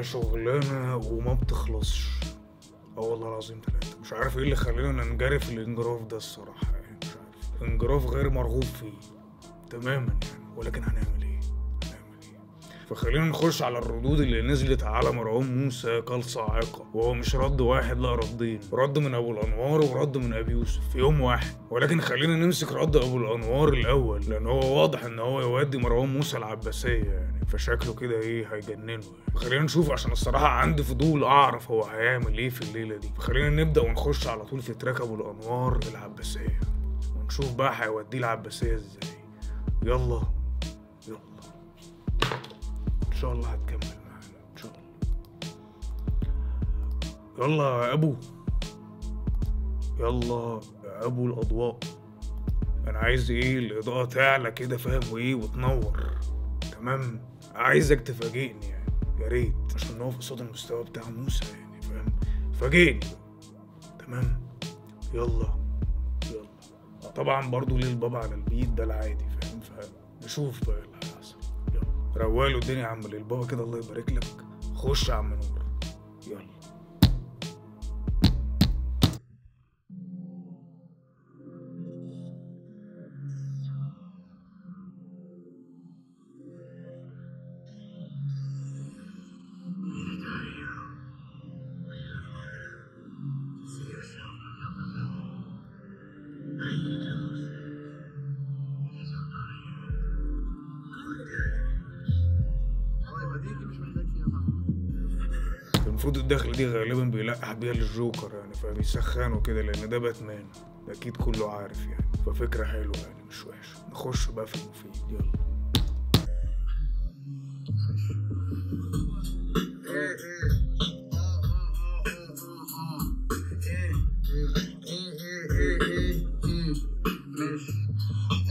شغلانه وما بتخلصش. والله العظيم ثلاثة. مش عارف ايه اللي خلينا ننجرف الانجراف ده الصراحة، يعني مش عارف، انجراف غير مرغوب فيه تماما يعني، ولكن هنعمل ايه؟ فخلينا نخش على الردود اللي نزلت على مروان موسى كالصاعقة، وهو مش رد واحد، لا ردين، رد من ابو الانوار ورد من ابي يوسف في يوم واحد. ولكن خلينا نمسك رد ابو الانوار الاول، لان هو واضح ان هو يودي مروان موسى العباسية يعني، فشكله كده ايه هيجننه يعني. فخلينا نشوف، عشان الصراحة عندي فضول اعرف هو هيعمل ايه في الليلة دي. فخلينا نبدأ ونخش على طول في تراك ابو الانوار العباسية، ونشوف بقى هيوديه العباسية ازاي. يلا ان شاء الله هتكمل معانا ان شاء الله. يلا يا ابو، يلا يا ابو الاضواء، انا عايز ايه الاضاءة تعلى كده فاهم، وايه وتنور تمام. عايزك تفاجئني يعني، يا ريت، عشان نقف قصاد المستوى بتاع موسى يعني فاهم. فاجئني تمام. يلا طبعا برضو ليه البابا على البيت ده العادي فاهم. فنشوف بقى اللي هيحصل. يلا رواله الدنيا يا عم للبابا كده، الله يبارك لك. خش يا عم نور، يلا. المفروض الدخلة دي غالبا بيلقح بيها للجوكر يعني، فبيسخنوا كده لان ده باتمان اكيد كله عارف يعني. ففكرة حلوة يعني مش وحشة. نخش بقى في المفيد، يلا.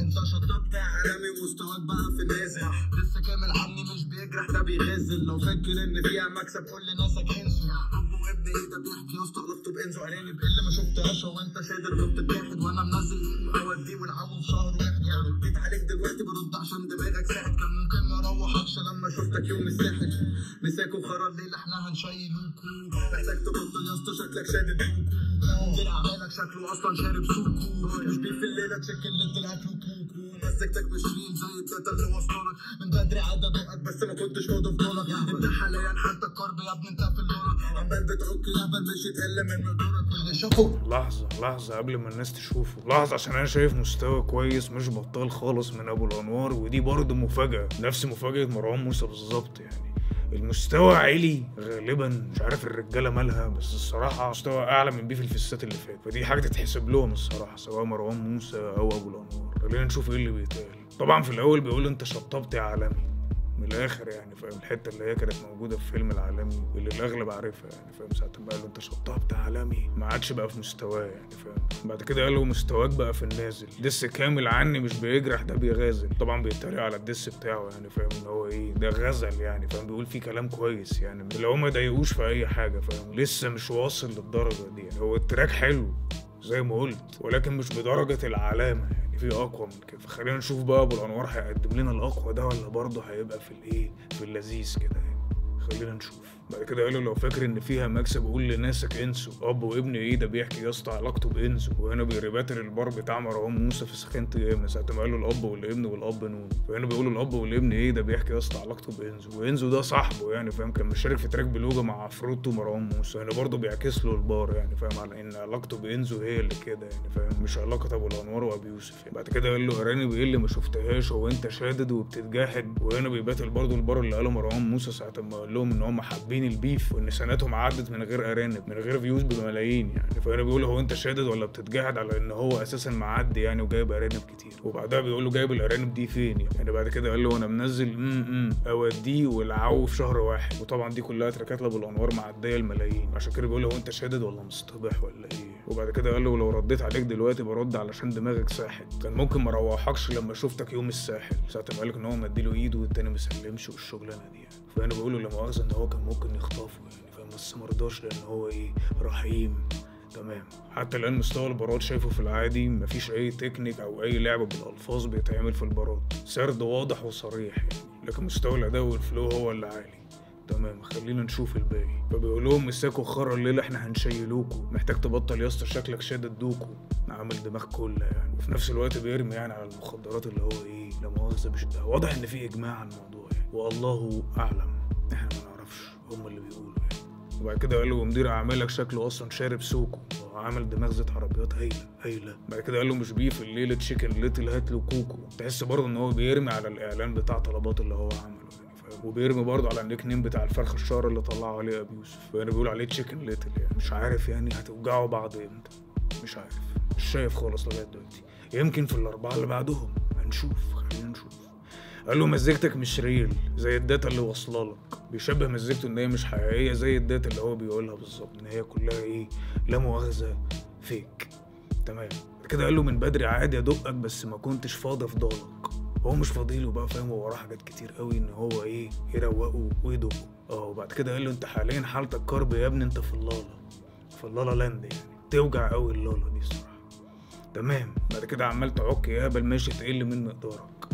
انت شطبت يا عالمي، مستواك بقى في نازل، لسه كامل عني مش بيجرح ده بيغزل. لو فاكر ان فيها مكسب قول لناسك انسوا. ابو ابن ايه ده بيحكي يا اسطى، علاقته بانزو قالاني بقل ما شفتهاش. هو انت شادر كنت بتاخد وانا منزل اوديه ونعوم شهر واحد. رديت عليك دلوقتي برد عشان دماغك ساحت. كان ممكن ما اروحكش لما شفتك يوم الساحل. مساكوا خرا الليل احنا هنشيلوكو. محتاج تبطل يا اسطى شكلك شادد كوكو. درع بالك شكله اصلا شارب سوكو. مش بيف الليله تشكل اللي طلعت له كوكو. مسكتك مشرين زي التلاته اللي وصلونك من بدري عدى ضوءك بس ما كنتش فاضي في دورك. انت حاليا حالتك كرب يا ابني، انت في اللورك عمال بتعك يهبل مش يتقل من مقدورك. واللي شافه لحظة قبل ما الناس تشوفه، لحظة، عشان انا شايف مستوى كويس مش بطال خالص من ابو الانوار، ودي برضه مفاجأة نفس مفاجأة مروان موسى بالظبط يعني. المستوى عالي غالبا، مش عارف الرجاله مالها، بس الصراحه مستوى اعلى من بيه في الفيسات اللي فات، فدي حاجه تتحسب لهم الصراحه سواء مروان موسى او ابو الانوار. خلينا نشوف ايه اللي بيتقال. طبعا في الاول بيقول انت شطبت يا عالمي من الاخر يعني فاهم، الحته اللي هي كانت موجوده في فيلم العالمي اللي الاغلب عارفها يعني فاهم. ساعه ما قال له انت شطبت يا عالمي ما عادش بقى في مستواه يعني فاهم. بعد كده قال له مستواك بقى في النازل، دس كامل عني مش بيجرح ده بيغازل. طبعا بيتريق على الدس بتاعه يعني فاهم، ان هو ايه ده غزل يعني فاهم. بيقول فيه كلام كويس يعني، اللي هو ما ضايقوش في اي حاجه فاهم. لسه مش واصل للدرجه دي يعني. هو التراك حلو زي ما قلت، ولكن مش بدرجه العلامه يعني، في اقوى من كده. فخلينا نشوف بقى ابو الانوار هيقدم لنا الاقوى ده، ولا برضه هيبقى في الايه، في اللذيذ كده يعني. خلينا نشوف. بعد كده قالوا لو فاكر ان فيها مكسب قول لناسك انسوا. اب وابن ايه ده بيحكي يا اسطى علاقته بانزو، وهنا بيريباتر البار بتاع مروان موسى في سخينة ياما ساعه ما قالوا الاب والابن والاب نون. فهنا بيقولوا الاب والابن ايه ده بيحكي يا اسطى علاقته بانزو، وانزو ده صاحبه يعني فاهم. كان مشارك في تراك بلوجا مع عفروتو ومروان موسى. هنا برضه بيعكس له البار يعني فاهم، على ان علاقته بانزو هي اللي كده يعني فاهم، مش علاقه ابو الانوار وابي يوسف يعني. بعد كده قال له ارانب ايه اللي ما شفتهاش، هو انت شادد وبتتجاحد. وهنا بيباتل برضه البار اللي قاله مروان موسى ساعه ما قال لهم ان هم حابين البيف، وان سنتهم عدت من غير ارانب من غير فيوز بملايين يعني. فهنا بيقول هو انت شادد ولا بتتجاهد، على ان هو اساسا معدي يعني وجايب ارانب كتير. وبعدها بيقول له جايب الارانب دي فين يعني. بعد كده قال له انا منزل اوديه والعو في شهر واحد. وطبعا دي كلها تراكات لابو الانوار معديه الملايين، عشان كده بيقول هو انت شادد ولا مصطبح ولا ايه. وبعد كده قال له لو رديت عليك دلوقتي برد علشان دماغك ساحت. كان ممكن ما اروحكش لما شفتك يوم الساحل ساعه ما قالك ان هو مديله ايده والتاني مسلمش والشغلانه دي يعني. فانا بقول له لا مؤاخذه ان هو كان ممكن يخطفه يعني فاهم، بس مرضاش لان هو ايه رحيم تمام. حتى الان مستوى البارات شايفه في العادي مفيش اي تكنيك او اي لعبه بالالفاظ بيتعمل في البارات، سرد واضح وصريح يعني. لكن مستوى الاداء والفلو هو اللي عالي تمام خلينا نشوف الباقي. فبيقول لهم مساكوا خرا الليله احنا هنشيلوكوا، محتاج تبطل يا اسطى شكلك شادد دوكوا، عامل دماغ كلها يعني. وفي نفس الوقت بيرمي يعني على المخدرات اللي هو ايه لا مؤاخذه مش واضح ان في اجماع عن الموضوع يعني، والله اعلم احنا ما نعرفش هم اللي بيقولوا يعني. وبعد كده قال له مدير اعمالك شكله اصلا شارب سوكو وعامل دماغ زيت عربيات هايله. بعد كده قال له مش بيه في الليله تشيكن ليتل هات له كوكو. تحس برضه ان هو بيرمي على الاعلان بتاع طلبات اللي هو عمله يعني، وبيرمي برضه على النيك نيم بتاع الفرخ الشهر اللي طلعه عليه ابي يوسف، يعني بيقول عليه تشيكن ليتل يعني. مش عارف يعني هتوجعوا بعض امتى، مش عارف، مش شايف خالص لغايه دلوقتي. يمكن في الاربعه اللي بعدهم هنشوف، خلينا نشوف. قال له مزيكتك مش ريل زي الداتا اللي واصله لك. بيشبه مزيكته ان هي مش حقيقيه زي الداتا اللي هو بيقولها بالظبط، ان هي كلها ايه لا مؤاخذه فيك. تمام كده قال له من بدري عادي ادقك بس ما كنتش فاضي افضلك. هو مش فاضيله بقى فاهم، هو وراه حاجات كتير قوي ان هو ايه يروقه ويدقه. وبعد كده قال له انت حاليا حالتك كرب يا ابني، انت في اللالا لاند يعني، توجع قوي اللالا دي الصراحه. تمام بعد كده عمال تعك يابل ماشي تقل من مقدارك.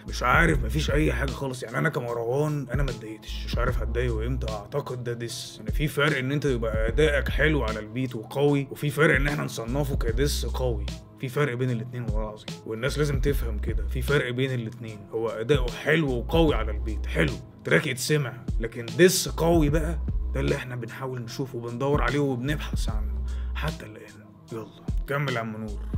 مش عارف مفيش اي حاجه خالص يعني. انا كمروان انا ما اتضايقتش، مش عارف هتضايق امتى. اعتقد ده ديس يعني، في فرق ان انت يبقى ادائك حلو على البيت وقوي، وفي فرق ان احنا نصنفه كديس قوي. في فرق بين الاتنين والله العظيم، والناس لازم تفهم كده. في فرق بين الاتنين، هو اداؤه حلو وقوي على البيت حلو تراك يتسمع، لكن ديس قوي بقى ده اللي احنا بنحاول نشوفه وبندور عليه وبنبحث عنه حتى الان. يلا كمل يا عم نور.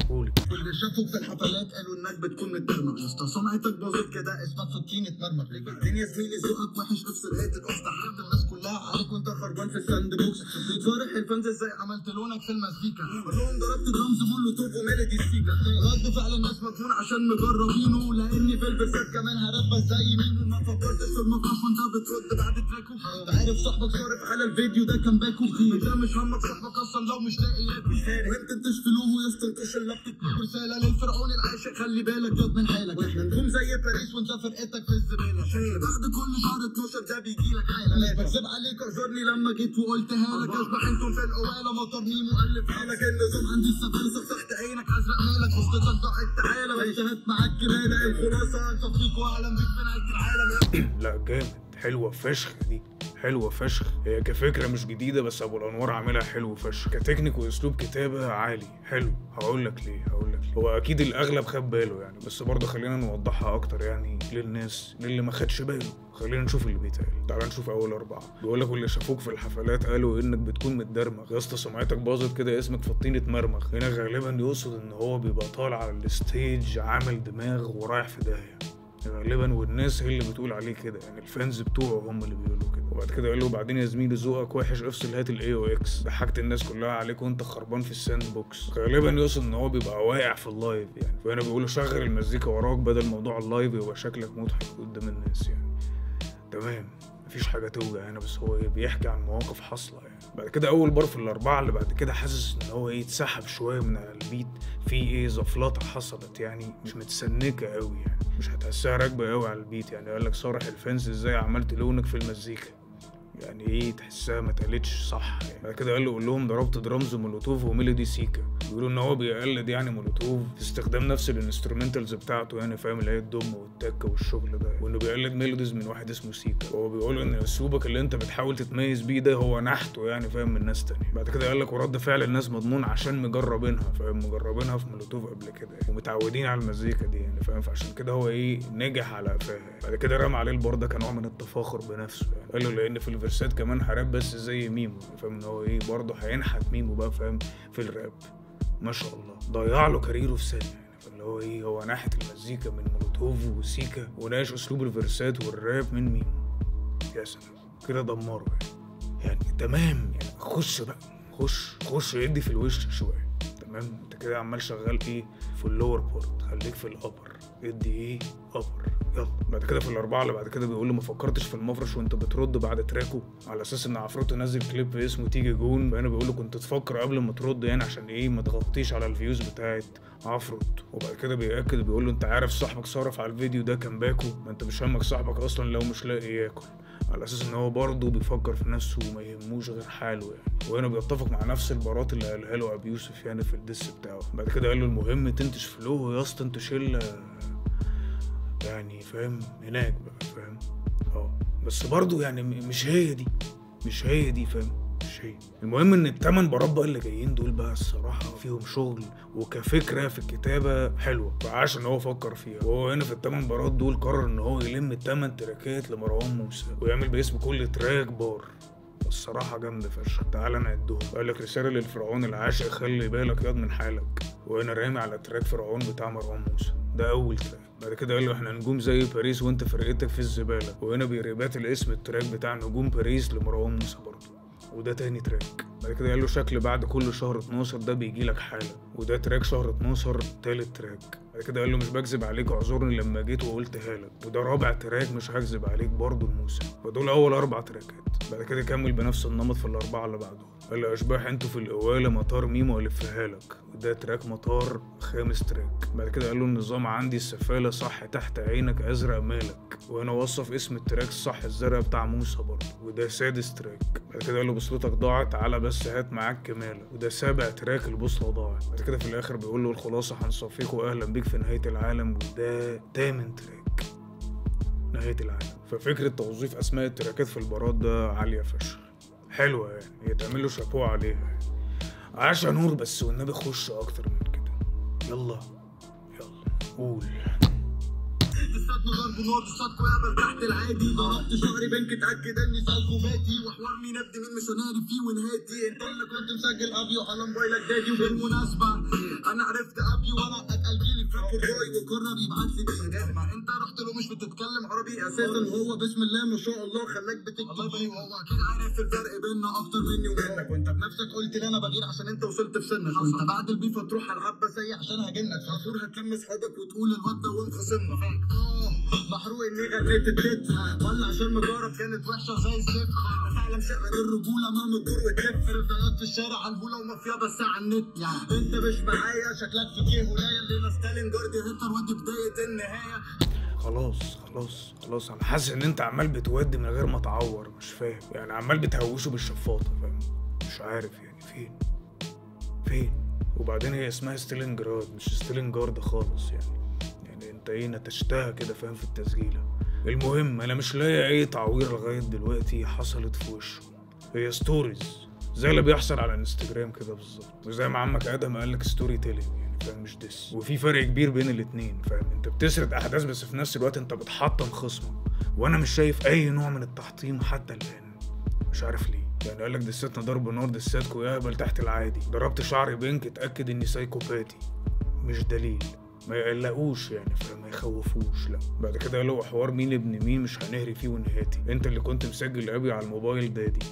اللي شافوك في الحفلات قالوا انك بتكون متدرمغ يا اسطى، سمعتك باظت كده اسمك في الطين اتمرمغ. الدنيا زميلي ذوقك وحش افصل قاتل افتح حد الناس كلها عليك وانت خربان في الساند بوكس. بتصارح الفانز ازاي عملت لونك في المزيكا، كلهم ضربت درامز مولوتوف وميلودي سيكا. رد فعل الناس مجنون عشان مجربينه، لاني في الفيرسات كمان هربى زي مين. ما فكرتش في الموقف وانت بترد بعد تراكو. عارف صاحبك صارف على الفيديو ده كان باكو كتير، انت مش همك صاحبك اصلا لو مش لاقي ياكل. وانت تشفلوه ويستنتش اللابتوب. رسالة للفرعون العاشق خلي بالك ياض من حالك، احنا نقوم زي باريس وانت فرقتك في الزبالة. بعد كل شهر 12 ده بيجيلك حالة، مش بكذب عليك اعذرني لما جيت وقلتها لك. اشبح انتم في القوالة مطر مين مؤلفها لك. اللزوم عندي السفلسف تحت عينك ازرق مالك وسطتك ضاعت تعالى. انتهت معاك كمالة الخلاصة انصفيك واعلم بيك في نهاية العالم. لا جامد، حلوة فشخ دي، حلوة فشخ. هي كفكرة مش جديدة بس أبو الأنوار عاملها حلو فشخ. كتكنيك وأسلوب كتابة عالي حلو. هقولك ليه. هو أكيد الأغلب خد باله يعني، بس برضه خلينا نوضحها أكتر يعني للناس للي ما خدش باله. خلينا نشوف اللي بيتقال. تعال نشوف أول 4. بيقولك واللي شافوك في الحفلات قالوا إنك بتكون متدرمغ يا اسطى، سمعتك باظت كده اسمك في الطين اتمرمغ. هنا غالبا يقصد إن هو بيبقى طالع على الستيج عامل دماغ ورايح في داهية غالبا، والناس هي اللي بتقول عليه كده يعني، الفانز بتوعه هم اللي بيقولوا كده. وبعد كده قال له بعدين يا زميلي ذوقك وحش افصل هات الاي او اكس، ضحكت الناس كلها عليك وانت خربان في الساند بوكس. غالبا يقصد ان هو بيبقى واقع في اللايف يعني، فهنا بيقولوا شغل المزيكا وراك بدل موضوع اللايف يبقى شكلك مضحك قدام الناس يعني. تمام مفيش حاجه توجع هنا، بس هو بيحكي عن مواقف حاصله يعني. بعد كده اول بار في الاربعه اللي بعد كده حاسس ان هو اتسحب شويه من البيت، في زفلطه حصلت يعني، مش متسنكه قوي يعني، مش هتحسها راكبه قوي على البيت يعني. قال لك صارح الفانز ازاي عملت لونك في المزيكا يعني، تحسها ما اتقالتش صح يعني. بعد كده قال له قول لهم ضربت درامز مولوتوف وميلودي سيكا. بيقولوا ان هو بيقلد يعني مولوتوف في استخدام نفس الانسترومنتالز بتاعته يعني فاهم، اللي هي الدم والتكه والشغل ده، وانه بيقلد ميلوديز من واحد اسمه سيكا. وهو بيقول ان اسلوبك اللي انت بتحاول تتميز بيه ده هو نحته يعني فاهم من ناس تانية. بعد كده قال لك ورد فعل الناس مضمون عشان مجربينها فاهم، مجربينها في مولوتوف قبل كده يعني، ومتعودين على المزيكا دي يعني فاهم، فعشان كده هو نجح على قفاها. بعد كده رمى عليه البار ده كنوع من التفاخر بنفسه يعني. قال له لان في الفيرسات كمان هراب بس زي ميمو فاهم، ان هو برضه هينحت ميمو بقى فاهم في الراب. ما شاء الله ضيع له كاريره في ثانيه يعني، فاللي هو ناحيه المزيكا من مولوتوف وسيكا، وناقش اسلوب الفيرسات والراب من ميمو. يا سلام كده دمره يعني تمام يعني. خش بقى خش يدي في الوش شويه. تمام انت كده عمال شغال في اللور بورت، خليك في الابر ادي ابر يلا. بعد كده في الاربعه اللي بعد كده بيقول له ما فكرتش في المفرش وانت بترد بعد تراكو على اساس ان عفروتو نزل كليب اسمه تيجي جون، فانا بيقول له كنت تفكر قبل ما ترد يعني عشان ما تغطيش على الفيوز بتاعت عفروت. وبعد كده بيأكد بيقول له انت عارف صاحبك صرف على الفيديو ده كان باكو، ما انت مش همك صاحبك اصلا لو مش لاقي ياكل، على اساس ان هو برضه بيفكر في نفسه وما يهموش غير حاله يعني. وهنا بيتفق مع نفس البارات اللي قالها له ابي يوسف يعني في الدس بتاعه. بعد كده قال له المهم تنتش فلو يا اسطى، انتوا شله يعني فاهم هناك بقى فاهم. بس برضه يعني مش هي دي فاهم، مش هي. المهم ان ال8 بارات بقى اللي جايين دول بقى الصراحه فيهم شغل، وكفكره في الكتابه حلوه، فعاش ان هو فكر فيها. وهو هنا في ال8 بارات دول قرر ان هو يلم ال8 تراكات لمروان موسى ويعمل باسم كل تراك بار. الصراحه جامده فشخ. تعال نعدهم. قال لك رساله للفرعون العاشق خلي بالك ياض من حالك، وهنا رامي على تراك فرعون بتاع مروان موسى، ده اول تراك. بعد كده قال له احنا نجوم زي باريس وانت فرقتك في الزباله، وهنا بيريبات الاسم التراك بتاع نجوم باريس لمروان موسى برضه، وده تاني تراك. بعد كده قال له شكل بعد كل شهر 12 ده بيجي لك حاله، وده تراك شهر 12 تالت تراك. بعد كده قال له مش بكذب عليك اعذرني لما جيت وقلتها لك، وده رابع تراك مش هكذب عليك برضه لموسى. فدول اول 4 تراكات. بعد كده كمل بنفس النمط في ال4 اللي بعدهم. قال له اشباح انتوا في القواله مطار ميمو الفها لك، وده تراك مطار خامس تراك. بعد كده قال له النظام عندي السفاله صح تحت عينك ازرق مالك، وهنا وصف اسم التراك الصح الزرق بتاع موسى برضه، وده سادس تراك. بعد كده قال له بوصلتك ضاعت تعالى بس هات معاك كماله، وده سابع تراك البوصله ضاعت. بعد كده في الاخر بيقول له الخلاصه هنصفيك واهلا بيك في نهايه العالم، وده تامن تراك نهايه العالم. ففكره توظيف اسماء التراكات في البارات ده عاليه فشخ، حلوه يعني، يتعمل له شابوه عليها يعني. عاش يا نور، بس والنبي خش اكتر من كده. يلا قول. دساتنا ضرب نار دساتكوا يابا تحت العادي، ضربت شعري بنك اتاكد اني سايكوباتي، وحوار مين ابني مين مش هنعرف فيه ونهاتي. انت اللي كنت مسجل ابي وعلى موبايلك دادي، وبالمناسبه انا عرفت ابي وانا قلبي لي فاكر روي وقرر يبعت لي بحاجات، ما انت رحت له مش بتتكلم عربي اساسا، وهو بسم الله ما شاء الله خلاك بتكتب، وهو اكيد عارف الفرق بيننا اكتر مني ومنك، وانت بنفسك قلت لي انا بغير عشان انت وصلت في سنك، وانت بعد البيف هتروح على العباسيه عشان هجنك، فعصور هتلم اصحابك وتقول الواد ده وانخصمنا. محروق اني غنيت التتر ولا عشان مجرب كانت وحشه زي الزفت، تعلم شقه الرجوله مهما تدور وتلف، رفاقات في الشارع على الهوله ومافيا بس على النت، انت مش معايا شكلك في كيه ولايه اللي نستالين جاردي هتر ودي بدايه النهايه. خلاص انا حاسس ان انت عمال بتودي من غير ما تعور، مش فاهم يعني، عمال بتهوشه بالشفاطه فاهم، مش عارف يعني فين. وبعدين هي اسمها ستالينجراد مش ستالينجارد خالص يعني انت ايه نتشتها كده فاهم في التسجيله. المهم انا مش لاقي اي تعوير لغايه دلوقتي حصلت في وشه، هي ستوريز زي اللي بيحصل على انستجرام كده بالظبط، وزي ما عمك ادم قال لك ستوري تيلينج يعني فاهم، مش ديس. وفي فرق كبير بين الاتنين فاهم، انت بتسرد احداث بس في نفس الوقت انت بتحطم خصمك، وانا مش شايف اي نوع من التحطيم حتى الان، مش عارف ليه يعني. قال لك دساتنا ضرب نار دساتكوا يهبل تحت العادي، ضربت شعري بنك اتاكد اني سايكوباتي، مش دليل ما يقلقوش يعني فاهم، ما يخوفوش لا. بعد كده قالوا حوار مين ابن مين مش هنهري فيه ونهاتي، انت اللي كنت مسجل ابي على الموبايل دادي،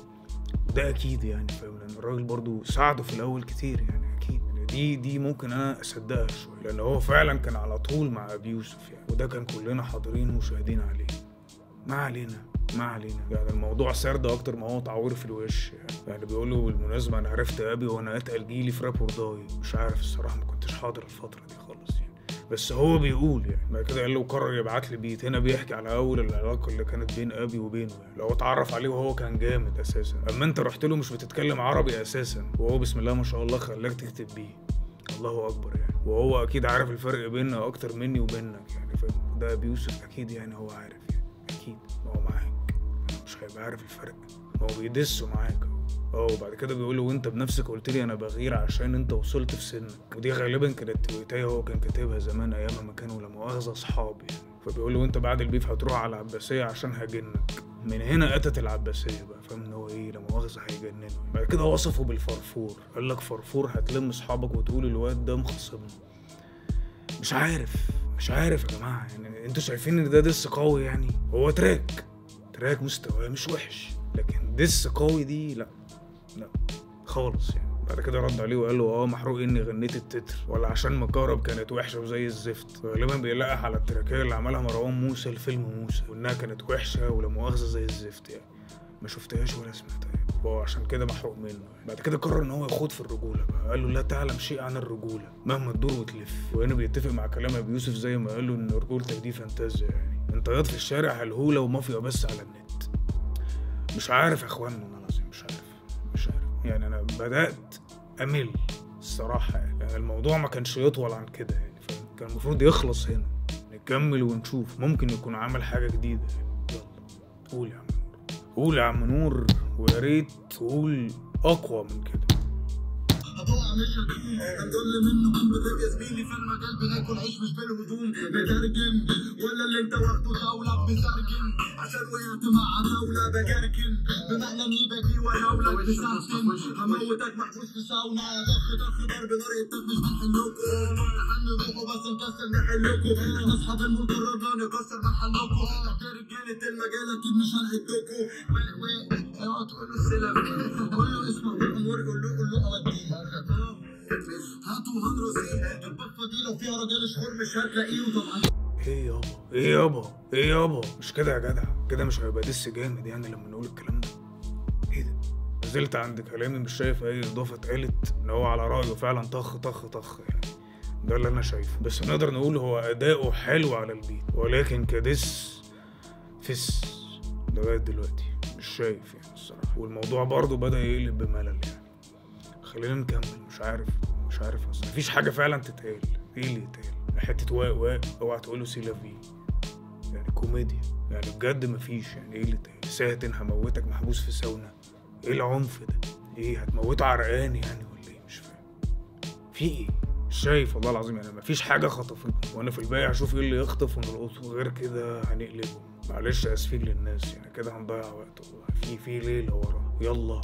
ده اكيد يعني فاهم، لان الراجل برضو ساعده في الاول كتير يعني اكيد دي ممكن انا اصدقها شويه، لان هو فعلا كان على طول مع ابي يوسف يعني، وده كان كلنا حاضرين ومشاهدين عليه. ما علينا يعني الموضوع سرد اكتر ما هو تعوير في الوش يعني بيقولوا بالمناسبه انا عرفت ابي وانا اتقل جيلي في راب ورداي، مش عارف الصراحه ما كنتش حاضر الفتره دي خالص يعني، بس هو بيقول يعني. بعد كده قال له قرر يبعت لي بيت، هنا بيحكي على اول العلاقه اللي كانت بين ابي وبينه يعني، لو اتعرف عليه وهو كان جامد اساسا، اما انت رحت له مش بتتكلم عربي اساسا، وهو بسم الله ما شاء الله خلاك تكتب بيه، الله اكبر يعني، وهو اكيد عارف الفرق بيننا اكتر مني وبينك يعني فاهم، ده ابي يوسف اكيد يعني هو عارف يعني اكيد، ما هو معاك مش هيبقى عارف الفرق، ما هو بيدسوا معاك وبعد كده بيقول له وانت بنفسك قلت لي انا بغير عشان انت وصلت في سنك، ودي غالبا كانت تويتايه هو كان كاتبها زمان ايام ما كانوا لا مؤاخذه اصحاب يعني، فبيقول له وانت بعد البيف هتروح على العباسيه عشان هجنك، من هنا اتت العباسيه بقى فاهم ان هو ايه لا مؤاخذه هيجننه. بعد كده وصفه بالفرفور، قال لك فرفور هتلم اصحابك وتقول الواد ده مخصبنا. مش عارف يا جماعه يعني، انتوا شايفين ان ده دس قوي يعني، هو تراك مستواه مش وحش، لكن دس قوي دي لا خالص يعني. بعد كده رد عليه وقال له محروق اني غنيت التتر ولا عشان مكهرب كانت وحشه وزي الزفت، غالبا بيلقح على التراكيه اللي عملها مروان موسى لفيلم موسى، وانها كانت وحشه ولا مؤاخذه زي الزفت يعني، ما شفتهاش ولا سمعتها وهو عشان كده محروق منه يعني. بعد كده قرر ان هو يخوض في الرجوله بقى، قال له لا تعلم شيء عن الرجوله مهما تدور وتلف، وهنا بيتفق مع كلام ابي يوسف زي ما قال له ان رجولتك دي فانتازيا يعني، انطياد في الشارع هلهوله ومافيا بس على النت. مش عارف يا اخوانا والله العظيم مش عارف يعني، انا بدات امل الصراحه يعني الموضوع ما كانش يطول عن كده يعني فاهم، كان المفروض يخلص هنا، نكمل ونشوف ممكن يكون عمل حاجه جديده يعني. يلا قول يا عم. قول يا عم نور، ويا ريت تقول اقوى من كده. هتقع مش هتقوم، هنضل منه جنب الراب يا زميلي، في المجال بناكل عيش مش بالهدوم. بترجم ولا اللي انت واخده دولة بترجم، عشان وقعت مع دولة بجركن، بمعنى اني باجي واناولك بسهتن، هموتك محبوس في ساونا. طخ ضرب نار انتك مش بنحلكوا، نحن روحوا بس نكسر نحلكوا، احنا اصحاب الملك قررنا نكسر محلكوا. رجالة المجال اكيد مش هنعدكوا. اوعى تقول له السلام، قول له اسمه الامور، قول له اوديه. هاتوا هنرصيه، البفه دي لو فيها رجال شهور مش هتلاقيه. طبعا ايه يابا مش كده يا جدع، كده مش هيبقى دس جامد يعني لما نقول الكلام ده؟ ايه ده؟ نزلت عند كلامي مش شايف اي اضافه اتقالت ان هو على رايه فعلا طخ يعني. ده اللي انا شايفه، بس نقدر نقول هو اداؤه حلو على البيت، ولكن كدس فس لغايه دلوقتي مش شايف يعني الصراحه. والموضوع برضه بدا يقلب بملل يعني. خلينا نكمل. مش عارف اصلا مفيش حاجه فعلا تتقال. ايه اللي يتقال؟ حته واق اوعى تقوله سيلافي يعني كوميديا يعني بجد مفيش. يعني ايه اللي يتقال؟ ساتن هموتك محبوس في ساونا، ايه العنف ده؟ ايه هتموته عرقان يعني ولا ايه؟ مش فاهم في ايه. مش شايف والله العظيم يعني مفيش حاجه خطفتني، وانا في الباقي هشوف ايه اللي يخطف ونلقطه، غير كده هنقلبه. معلش اسفين للناس يعني، كده هنضيع وقت والله. في ليله ورا. يلا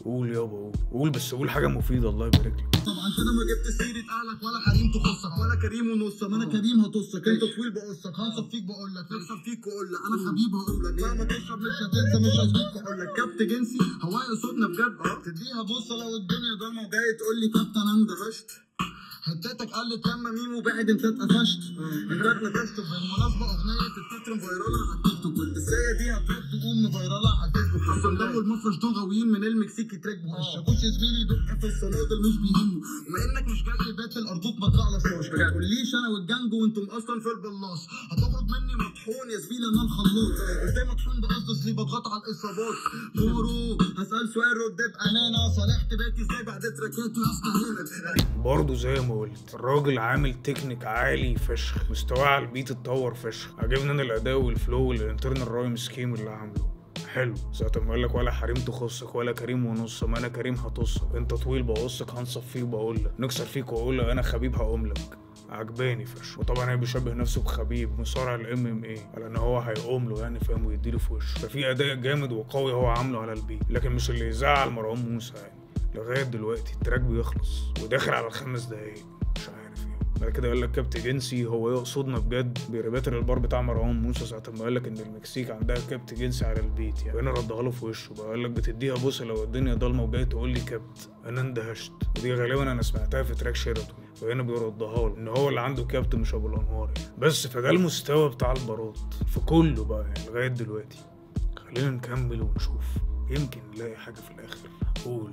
قول يابا قول بس قول حاجه مفيده الله يبارك لك. طبعا كده ما جبت سيره اهلك ولا حريم تخصك ولا كريم ونصك. ما انا كريم هتصك، انت طويل بقصك، هنصب فيك بقول لك، نكسب فيك واقول لك انا حبيب هقول لك، مهما تشرب مش هتنسى مش هسيبك اقول لك. كابت جنسي هواي قصودنا بجد، تديها بصه لو الدنيا ضلمه وجاي تقول لي كابتن انا اندهشت. حتتك قلت لما ميم وبعد انت اتقفشت، انت اتنكشت. بالمناسبه اغنيه التتر فايراله على التيك توك، والدسايه دي هتروح تقوم فايراله على الفيسبوك. الصندوق والمفرش دول غاويين من المكسيكي تراك بوش، الشاكوش يا زميلي دق في الصنادل مش بيهمه. وما انك مش جاي باتل ارجوك ما تخلصناش، ما تقوليش انا والجانجو وانتم اصلا في البلاص. هتخرج مني مطحون يا زميلي انا الخلاط، ازاي مطحون بقصد اصلي بضغط على الاصابات. مورو هسال سؤال رد بامانه، صالحت بيتي ازاي بعد تراكاته يا اسطى هنا. برضه زي ما قلت الراجل عامل تكنيك عالي فشخ، مستواه على البيت اتطور فشخ. عجبني انا الاداء والفلو والانترنال رايم سكيم اللي عامله حلو. ساعة ما قال لك ولا حريم تخصك ولا كريم ونص، ما انا كريم هتصك، انت طويل بقصك هنصف فيك بقول لك، نكسر فيك واقول لك انا خبيب هقوم لك. عجباني فشخ. وطبعا هي بيشبه نفسه بخبيب مصارع MMA على ان هو هيقوم له يعني فاهم، ويديله في وشه. ففي اداء جامد وقوي هو عامله على البيت، لكن مش اللي يزعل مروان موسى يعني. لغايه دلوقتي التراك بيخلص وداخل على 5 دقايق، مش عارف يعني. بعد كده قال لك كابت جنسي هو يقصدنا بجد بيرباتر البار بتاع مروان موسى ساعه ما قال لك ان المكسيك عندها كابت جنسي على البيت يعني. وانا ردها له في وشه بقى، قال لك بتديها بوسه لو الدنيا ضلمه وجاي تقول لي كابت، انا اندهشت. ودي غالبا انا سمعتها في تراك شيراتون، وهنا بيردها له ان هو اللي عنده كابت مش ابو الانوار يعني. بس فده المستوى بتاع البارات في كله بقى يعني لغايه دلوقتي. خلينا نكمل ونشوف، يمكن نلاقي حاجه في الاخر. قول.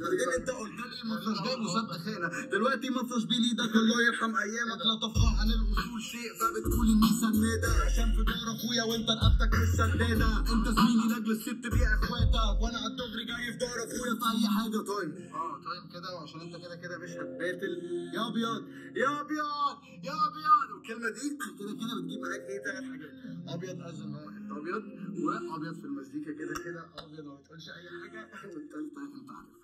بعدين انت قلت لي مفرش جاي وسد خانه، دلوقتي مفرش بليدك الله يرحم ايامك. لا تفقه عن الاصول شيء فبتقول اني سناده، عشان في دار اخويا وانت رقبتك مش سداده. انت زميلي لاجل الست بيع اخواتك، وانا على الدغري جاي في دار اخويا في اي حاجه. طيب طيب كده، وعشان انت كده مش هتباتل يا ابيض يا ابيض يا ابيض. والكلمه دي كده بتجيب معاك ايه 3 حاجات. ابيض از ان هو انت ابيض، وابيض في المزيكا كده ابيض ما بتقولش اي حاجه. والثالثه انت عارف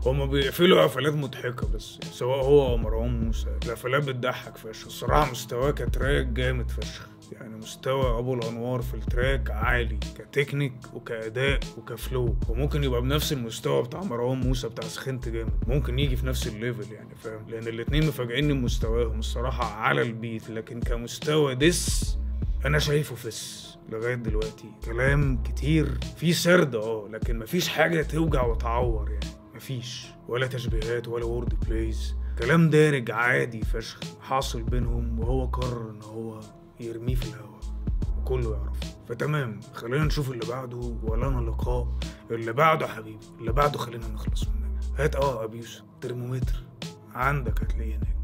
هما بيقفلوا قفلات مضحكة بس سواء هو أو مروان موسى. القفلات بتضحك فشخ الصراحة. مستواه كتراك جامد فشخ يعني، مستوى أبو الأنوار في التراك عالي كتكنيك وكأداء وكفلو، وممكن يبقى بنفس المستوى بتاع مروان موسى بتاع سخنت جامد، ممكن يجي في نفس الليفل يعني فاهم، لأن الاتنين مفاجئيني بمستواهم الصراحة على البيت. لكن كمستوى ديس أنا شايفه فس لغاية دلوقتي. كلام كتير في سرد لكن مفيش حاجة توجع وتعور يعني، مفيش ولا تشبيهات ولا وورد بلايز. كلام دارج عادي فشخ حاصل بينهم، وهو قرر ان هو يرميه في الهوا وكله يعرف. فتمام خلينا نشوف اللي بعده، ولنا لقاء اللي بعده حبيبي. اللي بعده خلينا نخلص منه. هات ابيوس ترمومتر عندك هتلاقيه هناك.